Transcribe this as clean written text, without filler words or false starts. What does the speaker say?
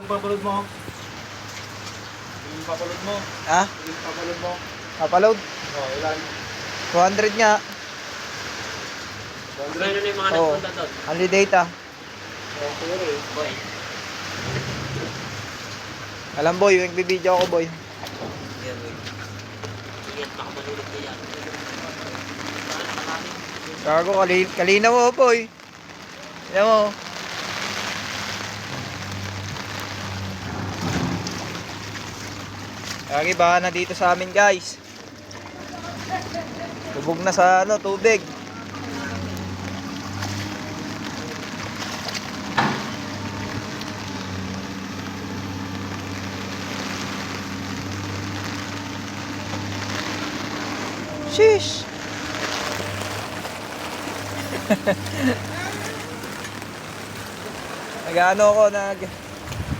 Yung papalod mo. Yung papalod mo. Ha? Yung papalod mo. Upload? Oh, ilan? 200 nga. Ano na yung mga Oo. nagpunta doon? Only data. Oh, puro eh. Boy. Alam boy, yung nagbibideo ako boy. Yeah, boy. Sige, makamalulog na yan. Paano na kami? Gago, kalina mo boy. Alam mo. Lagi ba na dito sa amin guys. Lubog na sa tubig. Sheesh. Nag-ano ako,